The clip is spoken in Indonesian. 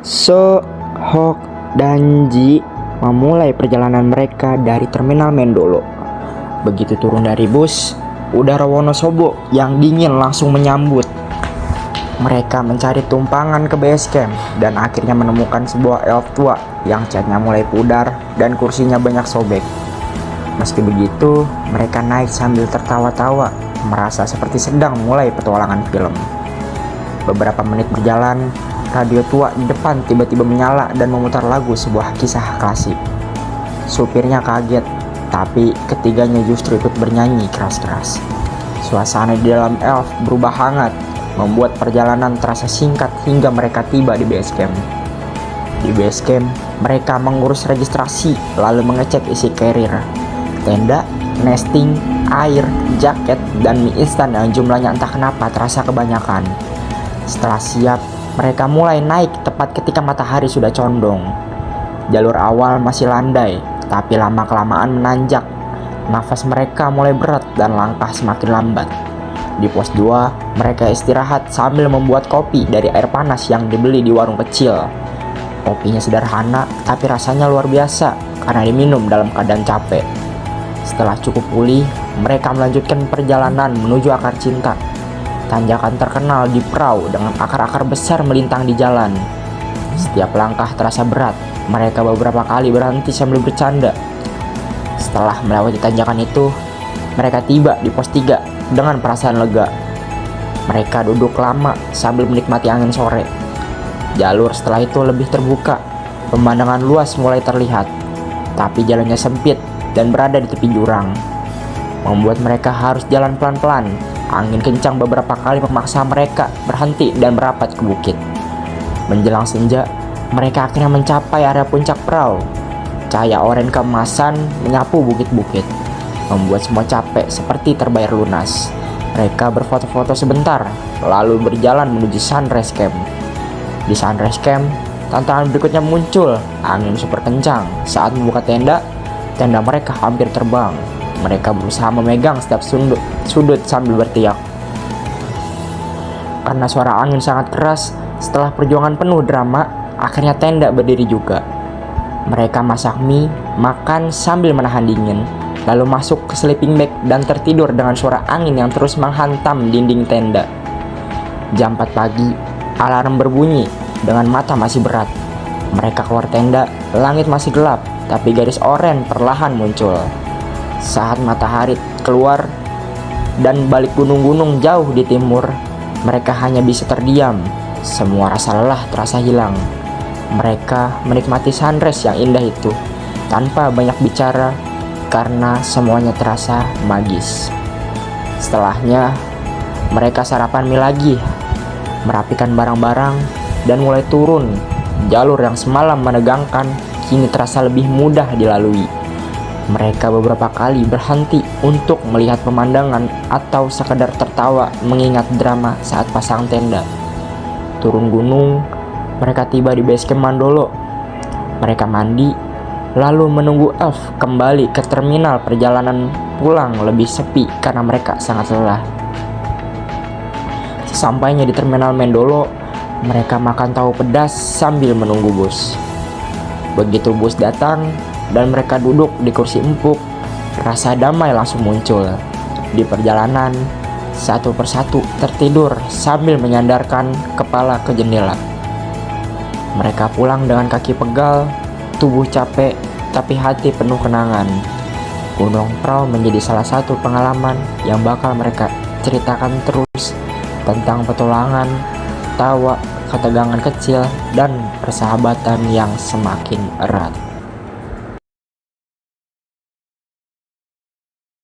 So, Hok dan Ji memulai perjalanan mereka dari terminal Mendolo. Begitu turun dari bus, udara Wonosobo yang dingin langsung menyambut. Mereka mencari tumpangan ke base camp dan akhirnya menemukan sebuah elf tua yang catnya mulai pudar dan kursinya banyak sobek. Meski begitu, mereka naik sambil tertawa-tawa, merasa seperti sedang mulai petualangan film. Beberapa menit berjalan, radio tua di depan tiba-tiba menyala dan memutar lagu sebuah kisah klasik. Supirnya kaget, tapi ketiganya justru ikut bernyanyi keras-keras. Suasana di dalam elf berubah hangat, membuat perjalanan terasa singkat hingga mereka tiba di base camp. Di base camp, mereka mengurus registrasi lalu mengecek isi carrier, tenda, nesting, air, jaket, dan mie instan yang jumlahnya entah kenapa terasa kebanyakan. Setelah siap, mereka mulai naik tepat ketika matahari sudah condong. Jalur awal masih landai, tapi lama-kelamaan menanjak. Nafas mereka mulai berat dan langkah semakin lambat. Di pos 2, mereka istirahat sambil membuat kopi dari air panas yang dibeli di warung kecil. Kopinya sederhana, tapi rasanya luar biasa karena diminum dalam keadaan capek. Setelah cukup pulih, mereka melanjutkan perjalanan menuju akar cinta. Tanjakan terkenal di Prau dengan akar-akar besar melintang di jalan. Setiap langkah terasa berat, mereka beberapa kali berhenti sambil bercanda. Setelah melewati tanjakan itu, mereka tiba di pos 3 dengan perasaan lega. Mereka duduk lama sambil menikmati angin sore. Jalur setelah itu lebih terbuka, pemandangan luas mulai terlihat, tapi jalannya sempit dan berada di tepi jurang, membuat mereka harus jalan pelan-pelan. Angin kencang beberapa kali memaksa mereka berhenti dan merapat ke bukit. Menjelang senja, mereka akhirnya mencapai area puncak Prau. Cahaya oranye keemasan menyapu bukit-bukit, membuat semua capek seperti terbayar lunas. Mereka berfoto-foto sebentar, lalu berjalan menuju sunrise camp. Di sunrise camp, tantangan berikutnya muncul. Angin super kencang saat membuka tenda mereka hampir terbang. Mereka berusaha memegang setiap sudut sambil berteriak. Karena suara angin sangat keras, setelah perjuangan penuh drama, akhirnya tenda berdiri juga. Mereka masak mie, makan sambil menahan dingin, lalu masuk ke sleeping bag dan tertidur dengan suara angin yang terus menghantam dinding tenda. Jam 4 pagi, alarm berbunyi dengan mata masih berat. Mereka keluar tenda, langit masih gelap, tapi garis oranye perlahan muncul. Saat matahari keluar dan balik gunung-gunung jauh di timur, mereka hanya bisa terdiam. Semua rasa lelah terasa hilang. Mereka menikmati sunrise yang indah itu tanpa banyak bicara karena semuanya terasa magis. Setelahnya, mereka sarapan mie lagi, merapikan barang-barang, dan mulai turun. Jalur yang semalam menegangkan kini terasa lebih mudah dilalui. Mereka beberapa kali berhenti untuk melihat pemandangan atau sekadar tertawa mengingat drama saat pasang tenda. Turun gunung, mereka tiba di base camp Mandolo. Mereka mandi, lalu menunggu elf kembali ke terminal. Perjalanan pulang lebih sepi karena mereka sangat lelah. Sesampainya di terminal Mendolo, mereka makan tahu pedas sambil menunggu bus. Begitu bus datang dan mereka duduk di kursi empuk, rasa damai langsung muncul. Di perjalanan, satu persatu tertidur sambil menyandarkan kepala ke jendela. Mereka pulang dengan kaki pegal, tubuh capek, tapi hati penuh kenangan. Gunung Prau menjadi salah satu pengalaman yang bakal mereka ceritakan terus, tentang petualangan, tawa, ketegangan kecil, dan persahabatan yang semakin erat.